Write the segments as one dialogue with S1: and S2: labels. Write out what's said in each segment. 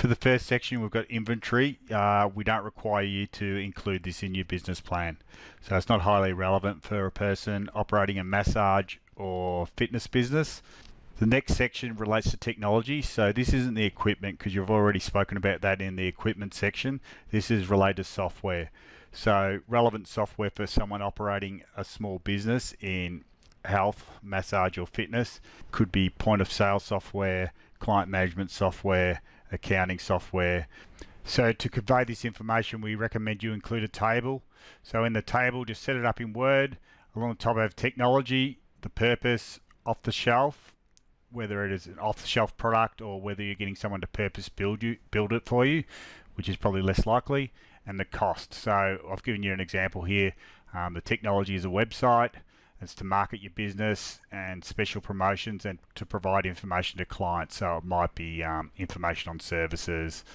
S1: For the first section, we've got inventory. We don't require you to include this in your business plan. So it's not highly relevant for a person operating a massage or fitness business. The next section relates to technology. So this isn't the equipment because you've already spoken about that in the equipment section. This is related to software. So relevant software for someone operating a small business in health, massage or fitness could be point of sale software, client management software, accounting software. So to convey this information, we recommend you include a table. So in the table, just set it up in Word. Along the top have technology, the purpose, off the shelf, whether it is an off-the-shelf product or whether you're getting someone to purpose build it for you, which is probably less likely, and the cost. So I've given you an example here. The technology is a website. It's to market your business and special promotions and to provide information to clients. So it might be information on services,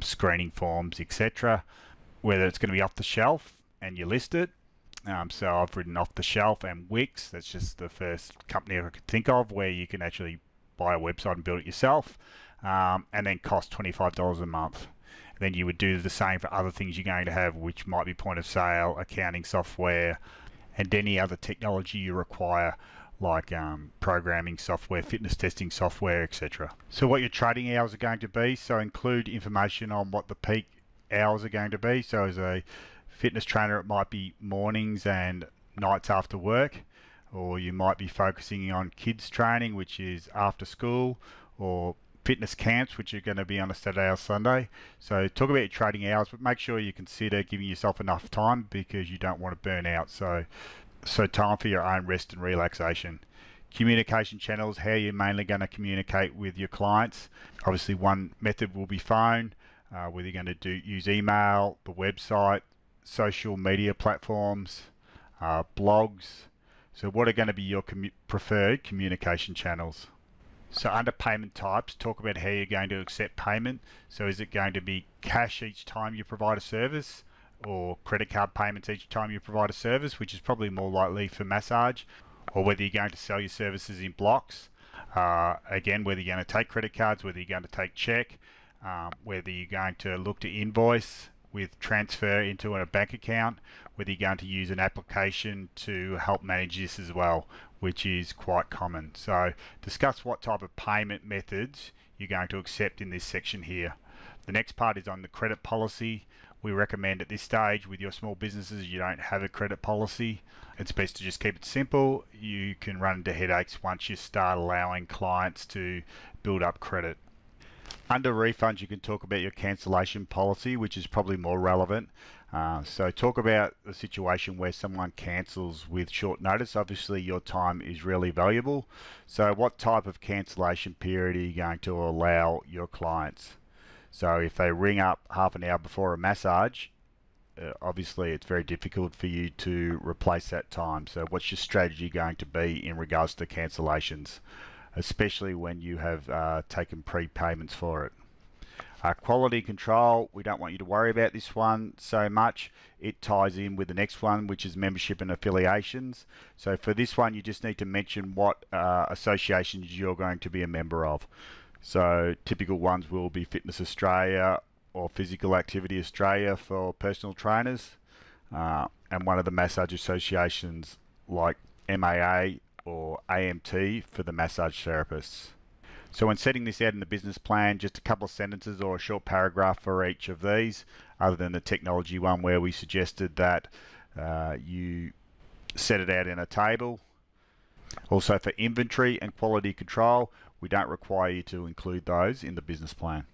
S1: screening forms, etc. Whether it's going to be off the shelf and you list it. So I've written off the shelf and Wix. That's just the first company I could think of where you can actually buy a website and build it yourself, and then cost $25 a month. Then you would do the same for other things you're going to have, which might be point of sale, accounting software, and any other technology you require, like programming software, fitness testing software, etc. So what your trading hours are going to be, so include information on what the peak hours are going to be. So as a fitness trainer, it might be mornings and nights after work, or you might be focusing on kids training, which is after school, or fitness camps, which are going to be on a Saturday or Sunday. So talk about your trading hours, but make sure you consider giving yourself enough time because you don't want to burn out. So time for your own rest and relaxation. Communication channels, how you're mainly going to communicate with your clients. Obviously one method will be phone, whether you're going to use email, the website, social media platforms, blogs. So what are going to be your preferred communication channels? So under payment types, talk about how you're going to accept payment. So is it going to be cash each time you provide a service, or credit card payments each time you provide a service, which is probably more likely for massage, or whether you're going to sell your services in blocks. Again, whether you're going to take credit cards, whether you're going to take check, whether you're going to look to invoice with transfer into a bank account, whether you're going to use an application to help manage this as well, which is quite common. So discuss what type of payment methods you're going to accept in this section here. The next part is on the credit policy. We recommend at this stage with your small businesses, you don't have a credit policy. It's best to just keep it simple. You can run into headaches once you start allowing clients to build up credit. Under refunds, you can talk about your cancellation policy, which is probably more relevant. So talk about the situation where someone cancels with short notice. Obviously, your time is really valuable. So what type of cancellation period are you going to allow your clients? So if they ring up half an hour before a massage, obviously it's very difficult for you to replace that time. So what's your strategy going to be in regards to cancellations, especially when you have taken prepayments for it? Quality control, we don't want you to worry about this one so much. It ties in with the next one, which is membership and affiliations. So for this one, you just need to mention what associations you're going to be a member of. So typical ones will be Fitness Australia or Physical Activity Australia for personal trainers, and one of the massage associations like MAA or AMT for the massage therapists. So when setting this out in the business plan, just a couple of sentences or a short paragraph for each of these, other than the technology one where we suggested that you set it out in a table. Also for inventory and quality control, we don't require you to include those in the business plan.